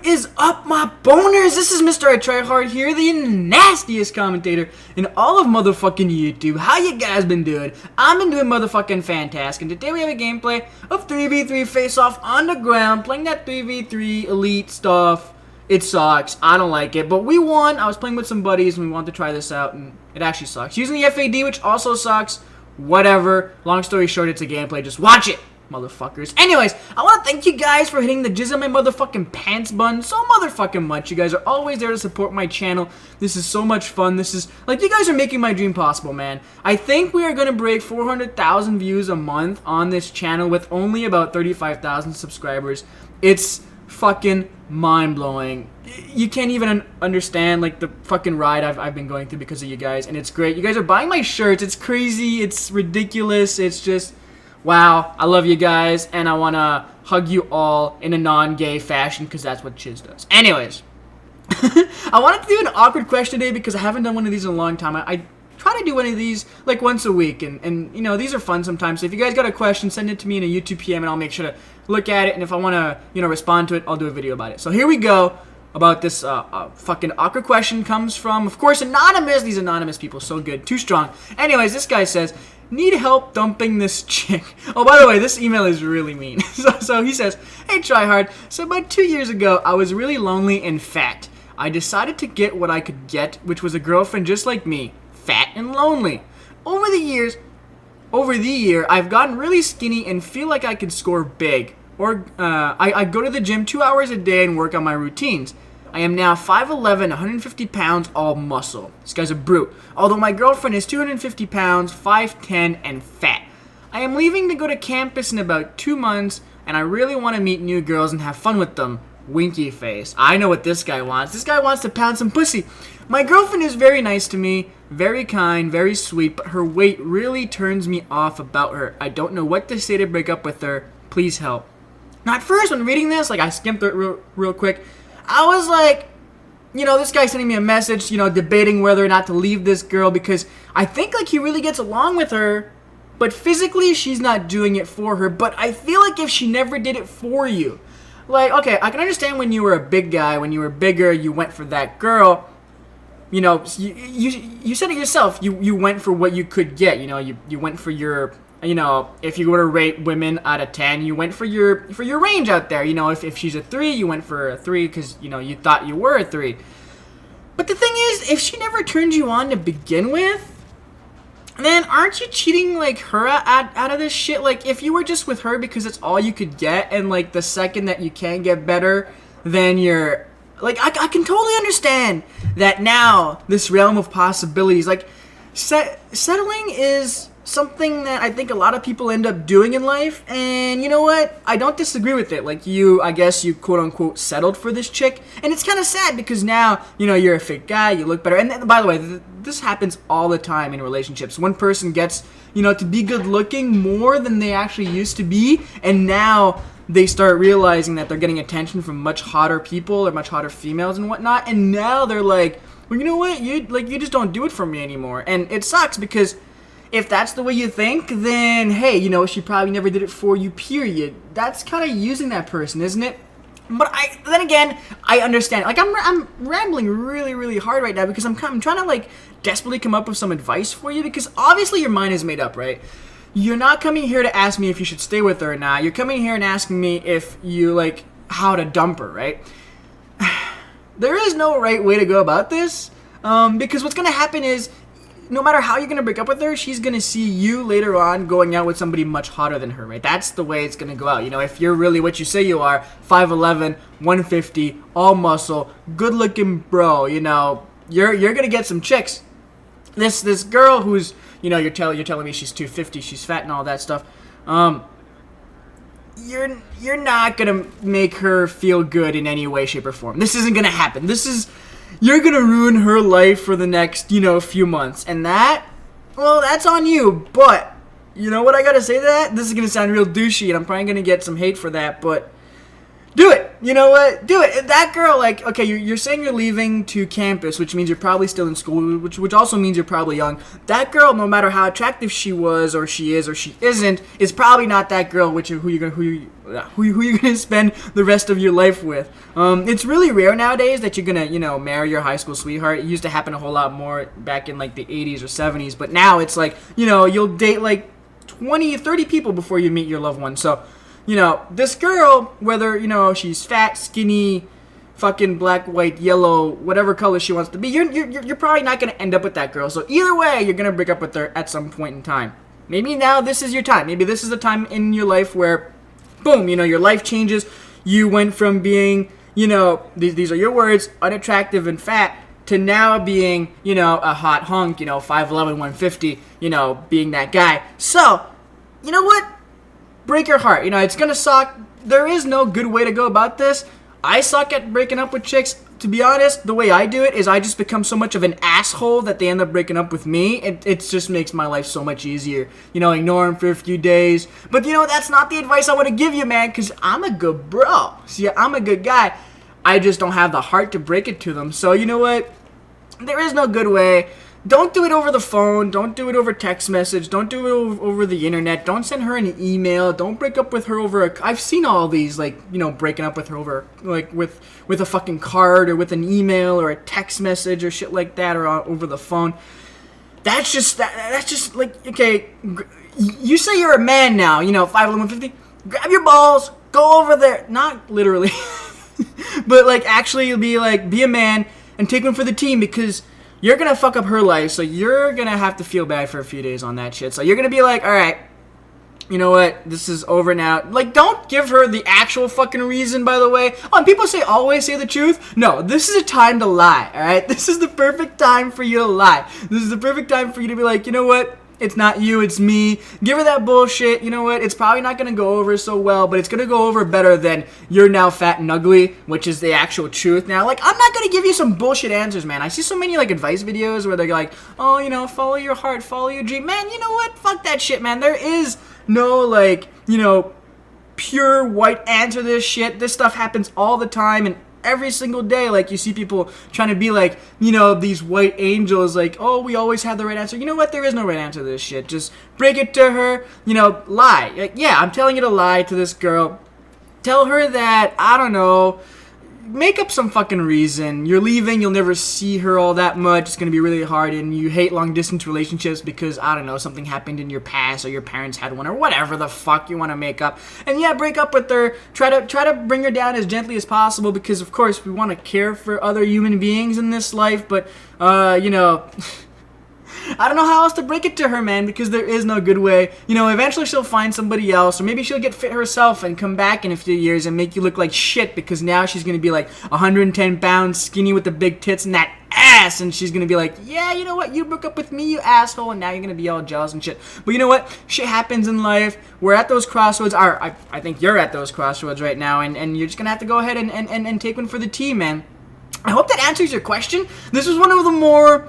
What is up, my boners? This is MrITryHard here, the nastiest commentator in all of motherfucking YouTube. How you guys been doing? I've been doing motherfucking fantastic, and today we have a gameplay of 3v3 face-off on the ground, playing that 3v3 elite stuff. It sucks. I don't like it, but we won. I was playing with some buddies, and we wanted to try this out, and it actually sucks. Using the FAD, which also sucks. Whatever. Long story short, it's a gameplay. Just watch it, motherfuckers. Anyways, I want to thank you guys for hitting the jizz on my motherfucking pants button so motherfucking much. You guys are always there to support my channel. This is so much fun. This is, like, you guys are making my dream possible, man. I think we are going to break 400,000 views a month on this channel with only about 35,000 subscribers. It's fucking mind-blowing. You can't even understand, like, the fucking ride I've been going through because of you guys, and it's great. You guys are buying my shirts. It's crazy. It's ridiculous. It's just... wow, I love you guys, and I want to hug you all in a non-gay fashion, because that's what Chiz does. Anyways, I wanted to do an awkward question today, because I haven't done one of these in a long time. I try to do one of these, like, once a week, and you know, these are fun sometimes. So if you guys got a question, send it to me in a YouTube PM, and I'll make sure to look at it, and if I want to, you know, respond to it, I'll do a video about it. So here we go. About this fucking awkward question comes from, of course, anonymous. These anonymous people, so good, too strong. Anyways, this guy says, need help dumping this chick. Oh, by the way, this email is really mean. So he says, hey, Tryhard. So about 2 years ago, I was really lonely and fat. I decided to get what I could get, which was a girlfriend just like me, fat and lonely. Over the year, I've gotten really skinny and feel like I could score big. Or I go to the gym 2 hours a day and work on my routines. I am now 5'11", 150 pounds, all muscle. This guy's a brute. Although my girlfriend is 250 pounds, 5'10", and fat. I am leaving to go to campus in about 2 months, and I really want to meet new girls and have fun with them. Winky face. I know what this guy wants. This guy wants to pound some pussy. My girlfriend is very nice to me, very kind, very sweet, but her weight really turns me off about her. I don't know what to say to break up with her. Please help. Now, at first, when reading this, like, I skimmed through it real quick. I was like, you know, this guy sending me a message, you know, debating whether or not to leave this girl because I think, like, he really gets along with her, but physically she's not doing it for her. But I feel like if she never did it for you, like, okay, I can understand when you were a big guy, when you were bigger, you went for that girl. You know, you said it yourself. You went for what you could get. You know, you went for your... you know, if you were to rate women out of 10, you went for your range out there. You know, if she's a 3, you went for a 3 because, you know, you thought you were a 3. But the thing is, if she never turned you on to begin with, then aren't you cheating, like, her out of this shit? Like, if you were just with her because it's all you could get, and, like, the second that you can get better, then you're... like, I can totally understand that now, this realm of possibilities, like, settling is... something that I think a lot of people end up doing in life, and you know what? I don't disagree with it. Like, I guess you quote-unquote settled for this chick, and it's kind of sad because now, you know, you're a fit guy, you look better, and by the way, this happens all the time in relationships. One person gets, you know, to be good-looking more than they actually used to be, and now they start realizing that they're getting attention from much hotter people or much hotter females and whatnot, and now they're like, well, you know what? You just don't do it for me anymore, and it sucks because if that's the way you think, then, hey, you know, she probably never did it for you, period. That's kind of using that person, isn't it? But then again, I understand. Like, I'm rambling really, really hard right now because I'm trying to, like, desperately come up with some advice for you because obviously your mind is made up, right? You're not coming here to ask me if you should stay with her or not. You're coming here and asking me if you, like, how to dump her, right? There is no right way to go about this because what's going to happen is no matter how you're going to break up with her, she's going to see you later on going out with somebody much hotter than her, right? That's the way it's going to go out. You know, if you're really what you say you are, 5'11", 150, all muscle, good-looking bro, you know, you're going to get some chicks. This girl who's, you know, you're telling me she's 250, she's fat and all that stuff, you're not going to make her feel good in any way, shape, or form. This isn't going to happen. You're gonna ruin her life for the next, you know, few months. And that, well, that's on you. But, you know what I gotta say to that? This is gonna sound real douchey, and I'm probably gonna get some hate for that, but Do it. You know what? Do it. That girl, like, okay, you're saying you're leaving to campus, which means you're probably still in school, which also means you're probably young. That girl, no matter how attractive she was, or she is, or she isn't, is probably not that girl, who you're gonna spend the rest of your life with. It's really rare nowadays that you're gonna, marry your high school sweetheart. It used to happen a whole lot more back in like the 80s or 70s, but now it's like, you'll date like 20, 30 people before you meet your loved one. So, this girl, whether, she's fat, skinny, fucking black, white, yellow, whatever color she wants to be, you're probably not going to end up with that girl. So either way, you're going to break up with her at some point in time. Maybe now this is your time. Maybe this is the time in your life where, boom, your life changes. You went from being, these are your words, unattractive and fat, to now being, a hot hunk, 5'11", 150, being that guy. So, you know what? Break your heart. It's gonna suck. There is no good way to go about this. I suck at breaking up with chicks. To be honest, the way I do it is I just become so much of an asshole that they end up breaking up with me. It just makes my life so much easier. Ignore them for a few days. But, that's not the advice I want to give you, man, because I'm a good bro. See, I'm a good guy. I just don't have the heart to break it to them. So, you know what? There is no good way. Don't do it over the phone. Don't do it over text message. Don't do it over the internet. Don't send her an email. Don't break up with her over I've seen all these, breaking up with her over, with a fucking card or with an email or a text message or shit like that, or over the phone. That's just like, okay, you say you're a man now, 5'11", 150. Grab your balls. Go over there. Not literally. But, actually be a man and take one for the team, because you're going to fuck up her life, so you're going to have to feel bad for a few days on that shit. So you're going to be like, all right, you know what, this is over now. Don't give her the actual fucking reason, by the way. Oh, and people say always say the truth. No, this is a time to lie, all right? This is the perfect time for you to lie. This is the perfect time for you to be like, you know what? It's not you, it's me. Give her that bullshit. You know what? It's probably not going to go over so well, but it's going to go over better than you're now fat and ugly, which is the actual truth. Now, I'm not going to give you some bullshit answers, man. I see so many, advice videos where they're like, oh, follow your heart, follow your dream. Man, you know what? Fuck that shit, man. There is no, pure white answer to this shit. This stuff happens all the time, and every single day, you see people trying to be these white angels, oh, we always have the right answer. You know what? There is no right answer to this shit. Just break it to her, lie. Yeah, I'm telling you to lie to this girl. Tell her that, I don't know, make up some fucking reason. You're leaving, you'll never see her all that much. It's gonna be really hard, and you hate long distance relationships because, I don't know, something happened in your past, or your parents had one, or whatever the fuck you want to make up. And yeah, break up with her. Try to bring her down as gently as possible, because of course we want to care for other human beings in this life, but I don't know how else to break it to her, man, because there is no good way. Eventually she'll find somebody else, or maybe she'll get fit herself and come back in a few years and make you look like shit, because now she's going to be 110 pounds, skinny with the big tits and that ass, and she's going to be like, yeah, you know what, you broke up with me, you asshole, and now you're going to be all jealous and shit. But you know what, shit happens in life. We're at those crossroads, I think you're at those crossroads right now, and you're just going to have to go ahead and take one for the team, man. I hope that answers your question. This was one of the more,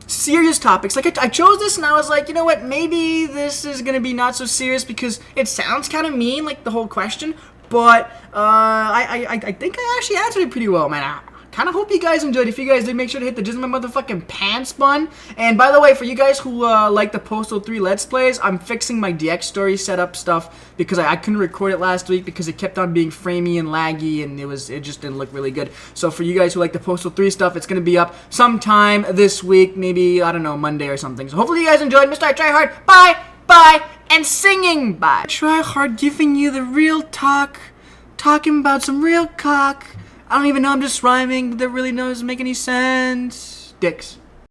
serious topics. I chose this and I was like, you know what, maybe this is gonna be not so serious because it sounds kind of mean, the whole question, but I think I actually answered it pretty well, man. I kind of hope you guys enjoyed. If you guys did, make sure to hit the Just My Motherfucking Pants button. And by the way, for you guys who like the Postal 3 Let's Plays, I'm fixing my DX story setup stuff because I couldn't record it last week because it kept on being framey and laggy, and it just didn't look really good. So for you guys who like the Postal 3 stuff, it's going to be up sometime this week, maybe, I don't know, Monday or something. So hopefully you guys enjoyed. MrITryHard, bye, and singing bye. Try hard, giving you the real talk, talking about some real cock. I don't even know, I'm just rhyming, but that really doesn't make any sense. Dicks.